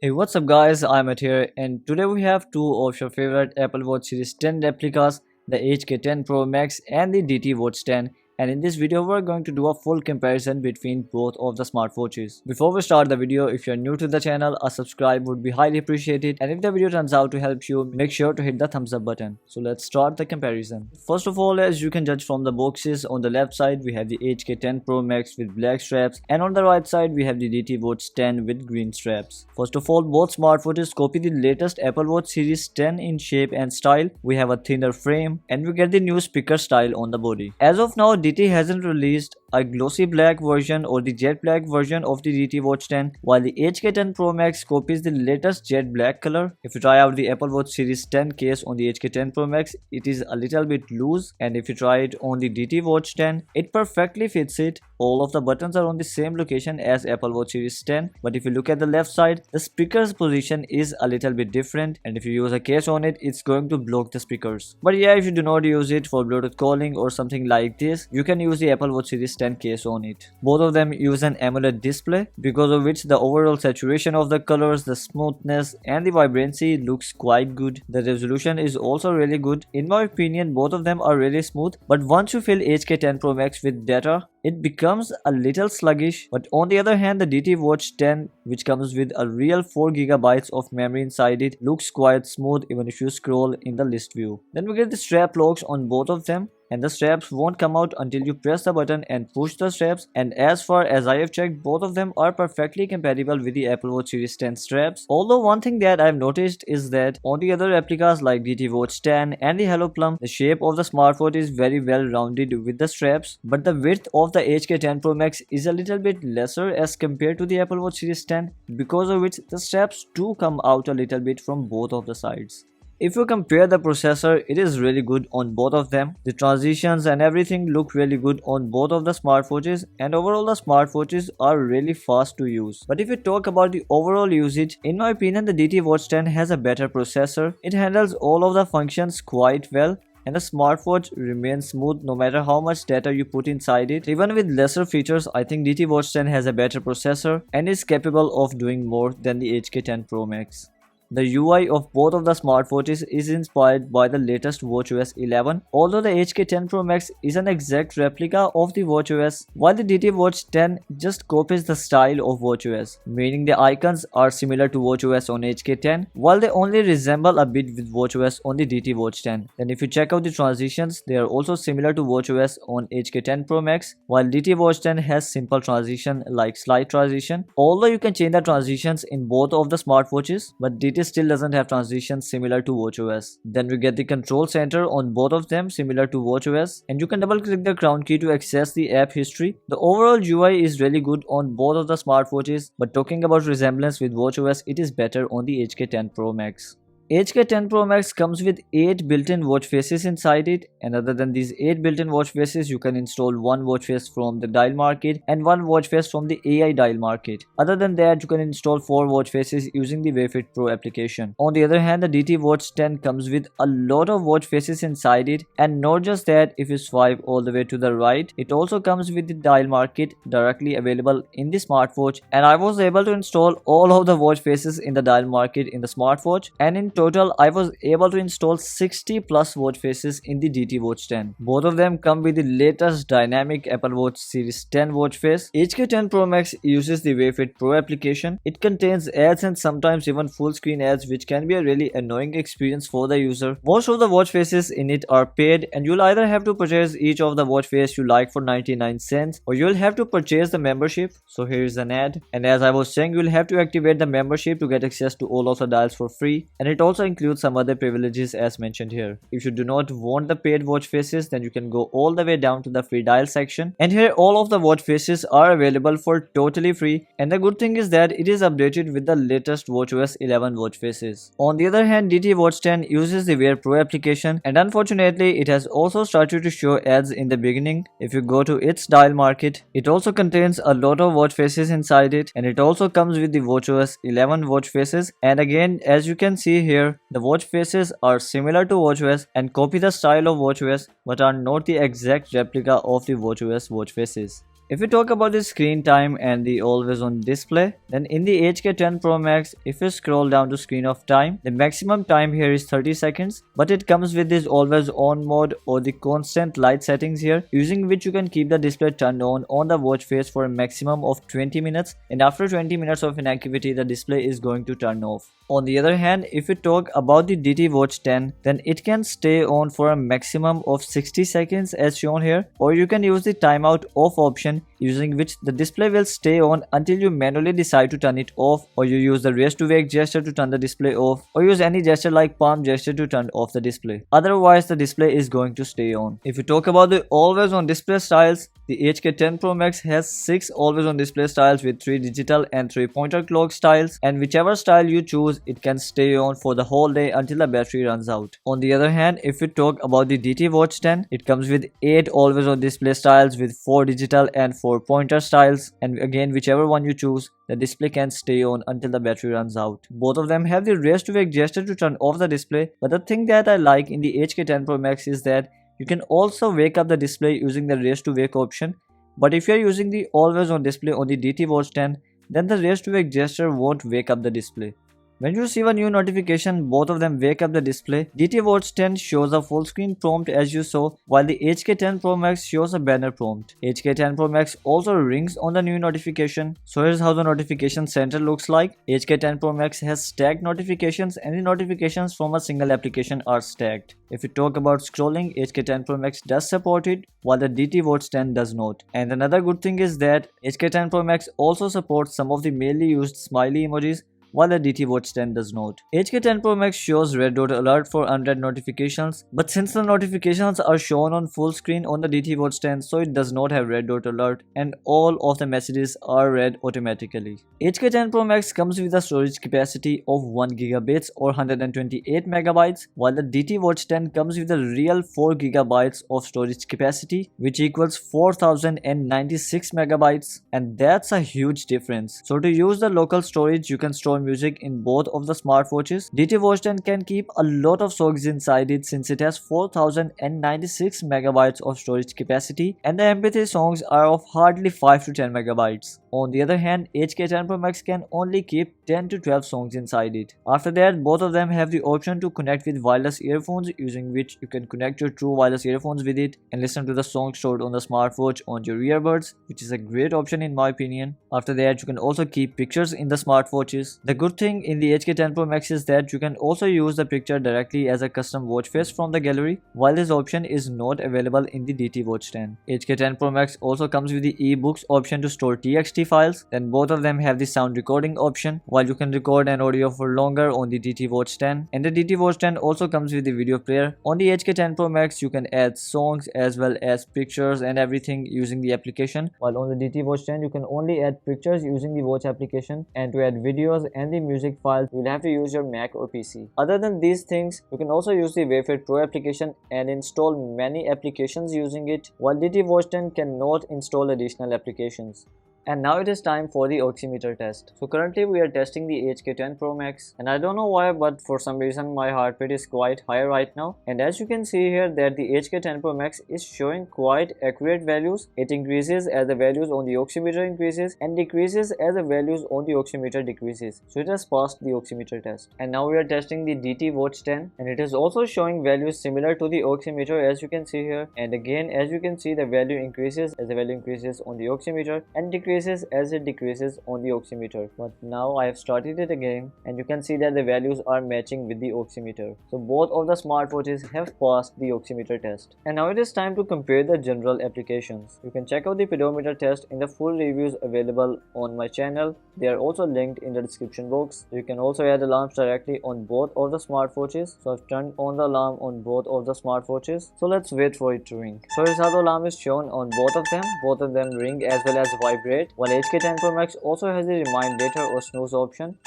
Hey, what's up guys, iMAT here, and today we have two of your favorite Apple Watch Series 10 replicas, the HK10 Pro Max and the DT Watch 10. And in this video we're going to do a full comparison between both of the smartwatches. Before we start the video, if you're new to the channel, a subscribe would be highly appreciated, and if the video turns out to help you, make sure to hit the thumbs up button. So let's start the comparison. First of all, as you can judge from the boxes, on the left side we have the HK10 Pro Max with black straps, and on the right side we have the DT Watch 10 with green straps. First of all, both smartwatches copy the latest Apple Watch Series 10 in shape and style. We have a thinner frame and we get the new speaker style on the body. As of now, DT hasn't released a glossy black version or the jet black version of the DT Watch 10, while the HK10 Pro Max copies the latest jet black color. If you try out the Apple Watch Series 10 case on the HK10 Pro Max, it is a little bit loose, and if you try it on the DT Watch 10, it perfectly fits it. All of the buttons are on the same location as Apple Watch Series 10, but if you look at the left side, the speaker's position is a little bit different, and if you use a case on it, it's going to block the speakers. But yeah, if you do not use it for Bluetooth calling or something like this, you can use the Apple Watch Series 10 case on it. Both of them use an AMOLED display, because of which the overall saturation of the colors, the smoothness and the vibrancy looks quite good. The resolution is also really good. In my opinion, both of them are really smooth, but once you fill HK10 Pro Max with data, it becomes a little sluggish. But on the other hand, the DT Watch 10, which comes with a real 4 GB of memory inside it, looks quite smooth even if you scroll in the list view. Then we get the strap locks on both of them, and the straps won't come out until you press the button and push the straps, and as far as I have checked, both of them are perfectly compatible with the Apple Watch Series 10 straps. Although one thing that I've noticed is that on the other replicas like DT Watch 10 and the Hello Plum, the shape of the smartwatch is very well rounded with the straps, but the width of the HK10 Pro Max is a little bit lesser as compared to the Apple Watch Series 10, because of which the straps do come out a little bit from both of the sides. If you compare the processor, it is really good on both of them. The transitions and everything look really good on both of the smartwatches, and overall the smartwatches are really fast to use. But if you talk about the overall usage, in my opinion the DT Watch 10 has a better processor. It handles all of the functions quite well, and the smartwatch remains smooth no matter how much data you put inside it. Even with lesser features, I think DT Watch 10 has a better processor and is capable of doing more than the HK10 Pro Max. The UI of both of the smartwatches is inspired by the latest watchOS 11, although the HK10 Pro Max is an exact replica of the watchOS, while the DT Watch 10 just copies the style of watchOS, meaning the icons are similar to watchOS on HK10, while they only resemble a bit with watchOS on the DT Watch 10. Then if you check out the transitions, they are also similar to watchOS on HK10 Pro Max, while DT Watch 10 has simple transition like slide transition, although you can change the transitions in both of the smartwatches, but DT still doesn't have transitions similar to watchOS. Then we get the control center on both of them similar to watchOS, and you can double click the crown key to access the app history. The overall UI is really good on both of the smartwatches, but talking about resemblance with watchOS, it is better on the HK10 Pro Max. HK10 Pro Max comes with 8 built-in watch faces inside it, and other than these 8 built-in watch faces, you can install one watch face from the dial market and one watch face from the AI dial market. Other than that, you can install 4 watch faces using the Wayfit Pro application. On the other hand, the DT Watch 10 comes with a lot of watch faces inside it, and not just that, if you swipe all the way to the right, it also comes with the dial market directly available in the smartwatch, and I was able to install all of the watch faces in the dial market in the smartwatch, and in total, I was able to install 60 plus watch faces in the DT Watch 10. Both of them come with the latest dynamic Apple Watch Series 10 watch face. HK10 Pro Max uses the Wayfit Pro application. It contains ads and sometimes even full screen ads, which can be a really annoying experience for the user. Most of the watch faces in it are paid, and you'll either have to purchase each of the watch face you like for 99 cents, or you'll have to purchase the membership. So here is an ad, and as I was saying, you'll have to activate the membership to get access to all of the dials for free, and it also includes some other privileges as mentioned here. If you do not want the paid watch faces, then you can go all the way down to the free dial section, and here all of the watch faces are available for totally free, and the good thing is that it is updated with the latest watchOS 11 watch faces. On the other hand, DT Watch 10 uses the Wear Pro application, and unfortunately it has also started to show ads in the beginning. If you go to its dial market, it also contains a lot of watch faces inside it, and it also comes with the watchOS 11 watch faces, and again, as you can see here, the watch faces are similar to watchOS and copy the style of watchOS, but are not the exact replica of the watchOS watch faces. If we talk about the screen time and the always on display, then in the HK10 Pro Max, if you scroll down to screen of time, the maximum time here is 30 seconds, but it comes with this always on mode or the constant light settings here, using which you can keep the display turned on the watch face for a maximum of 20 minutes, and after 20 minutes of inactivity, the display is going to turn off. On the other hand, if we talk about the DT Watch 10, then it can stay on for a maximum of 60 seconds as shown here, or you can use the timeout off option, using which the display will stay on until you manually decide to turn it off, or you use the raise to wake gesture to turn the display off, or use any gesture like palm gesture to turn off the display. Otherwise, the display is going to stay on. If we talk about the always on display styles, the HK10 Pro Max has 6 always on display styles with 3 digital and 3 pointer clock styles, and whichever style you choose, it can stay on for the whole day until the battery runs out. On the other hand, if we talk about the DT Watch 10, it comes with 8 always on display styles with 4 digital and 4 pointer styles, and again whichever one you choose, the display can stay on until the battery runs out. Both of them have the raise to wake gesture to turn off the display, but the thing that I like in the HK10 Pro Max is that you can also wake up the display using the raise to wake option, but if you are using the always on display on the DT Watch 10, then the raise to wake gesture won't wake up the display. When you receive a new notification, both of them wake up the display. DT Watch 10 shows a full screen prompt as you saw, while the HK10 Pro Max shows a banner prompt. HK10 Pro Max also rings on the new notification. So here's how the notification center looks like. HK10 Pro Max has stacked notifications, and the notifications from a single application are stacked. If we talk about scrolling, HK10 Pro Max does support it, while the DT Watch 10 does not. And another good thing is that HK10 Pro Max also supports some of the mainly used smiley emojis, while the DT Watch 10 does not. HK10 Pro Max shows red dot alert for unread notifications, but since the notifications are shown on full screen on the DT Watch 10, so it does not have red dot alert, and all of the messages are read automatically. HK10 Pro Max comes with a storage capacity of 1 GB or 128 MB, while the DT Watch 10 comes with a real 4 GB of storage capacity, which equals 4096 MB, and that's a huge difference. So to use the local storage, you can store music in both of the smartwatches. DT Watch 10 can keep a lot of songs inside it since it has 4096 MB of storage capacity, and the MP3 songs are of hardly 5 to 10 MB. On the other hand, HK10 Pro Max can only keep 10 to 12 songs inside it. After that, both of them have the option to connect with wireless earphones, using which you can connect your true wireless earphones with it and listen to the songs stored on the smartwatch on your earbuds, which is a great option in my opinion. After that, you can also keep pictures in the smartwatches. The good thing in the HK10 Pro Max is that you can also use the picture directly as a custom watch face from the gallery, while this option is not available in the DT Watch 10. HK10 Pro Max also comes with the ebooks option to store TXT files. Then both of them have the sound recording option, while you can record an audio for longer on the DT Watch 10. And the DT Watch 10 also comes with the video player. On the HK10 Pro Max, you can add songs as well as pictures and everything using the application, while on the DT Watch 10 you can only add pictures using the watch application, and to add videos and the music files, you'll have to use your Mac or PC. Other than these things, you can also use the Wayfair Pro application and install many applications using it, while DT Watch 10 cannot install additional applications. And now it is time for the oximeter test. So currently we are testing the HK10 Pro Max, and I don't know why, but for some reason my heart rate is quite high right now. And as you can see here that the HK10 Pro Max is showing quite accurate values. It increases as the values on the oximeter increases and decreases as the values on the oximeter decreases. So it has passed the oximeter test. And now we are testing the DT Watch 10, and it is also showing values similar to the oximeter as you can see here. And again, as you can see, the value increases as the value increases on the oximeter and decreases as it decreases on the oximeter. But now I have started it again, and you can see that the values are matching with the oximeter. So both of the smartwatches have passed the oximeter test. And now it is time to compare the general applications. You can check out the pedometer test in the full reviews available on my channel. They are also linked in the description box. You can also add alarms directly on both of the smartwatches. So I've turned on the alarm on both of the smartwatches. So let's wait for it to ring. So here's how the alarm is shown on both of them. Both of them ring as well as vibrate, while HK10 Pro Max also has a remind later or snooze option.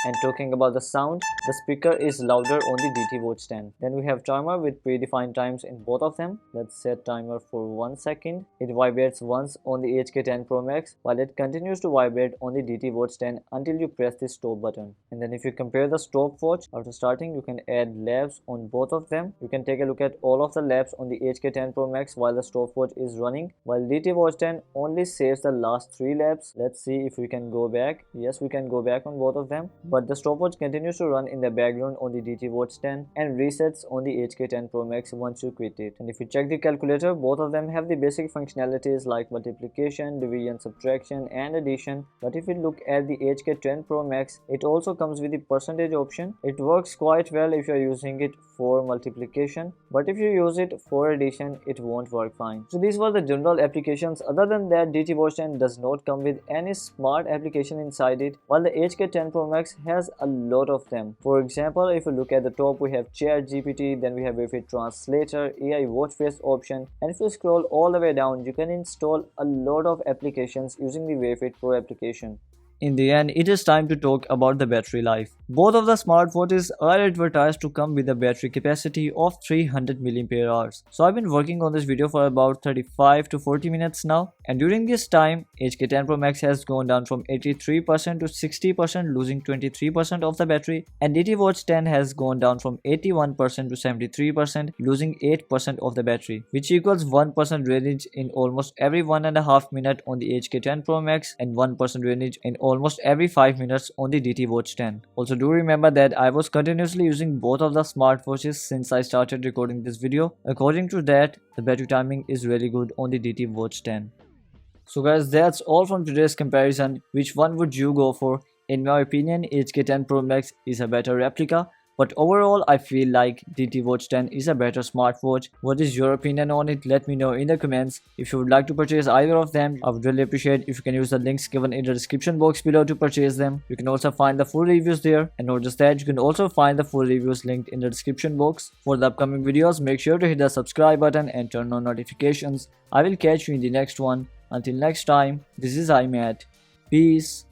And talking about the sound, the speaker is louder on the DT Watch 10. Then we have timer with predefined times in both of them. Let's set timer for 1 second. It vibrates once on the HK10 Pro Max while it continues to vibrate on the DT Watch 10 until you press the stop button. And then if you compare the stopwatch, after starting you can add laps on both of them. You can take a look at all of the laps on the HK10 Pro Max while the stopwatch is running, while DT Watch 10 only saves the last 3 laps. Let's see if we can go back. Yes, we can go back on both of them, but the stopwatch continues to run in the background on the DT Watch 10 and resets on the HK10 Pro Max once you quit it. And if you check the calculator, both of them have the basic functionalities like multiplication, division, subtraction and addition. But if you look at the HK10 Pro Max, it also comes with the percentage option. It works quite well if you are using it for multiplication, but if you use it for addition, it won't work fine. So these were the general applications. Other than that, DT Watch 10 does not come with any smart application inside it, while the HK10 Pro Max has a lot of them. For example, if you look at the top, we have ChatGPT, then we have Wayfit Translator, AI watch face option, and if you scroll all the way down, you can install a lot of applications using the Wayfit Pro application. In the end, it is time to talk about the battery life. Both of the smartwatches are advertised to come with a battery capacity of 300 mAh. So I've been working on this video for about 35 to 40 minutes now, and during this time, HK10 Pro Max has gone down from 83% to 60%, losing 23% of the battery, and DT Watch 10 has gone down from 81% to 73%, losing 8% of the battery, which equals 1% drainage in almost every 1.5 minutes on the HK10 Pro Max and 1% drainage in almost every 5 minutes on the DT Watch 10. Also do remember that I was continuously using both of the smartwatches since I started recording this video. According to that, the battery timing is really good on the DT Watch 10. So guys, that's all from today's comparison. Which one would you go for? In my opinion, HK10 Pro Max is a better replica, but overall I feel like DT Watch 10 is a better smartwatch. What is your opinion on it? Let me know in the comments. If you would like to purchase either of them, I would really appreciate if you can use the links given in the description box below to purchase them. You can also find the full reviews there, and not just that, you can also find the full reviews linked in the description box. For the upcoming videos, make sure to hit the subscribe button and turn on notifications. I will catch you in the next one. Until next time, this is iMAT. Peace.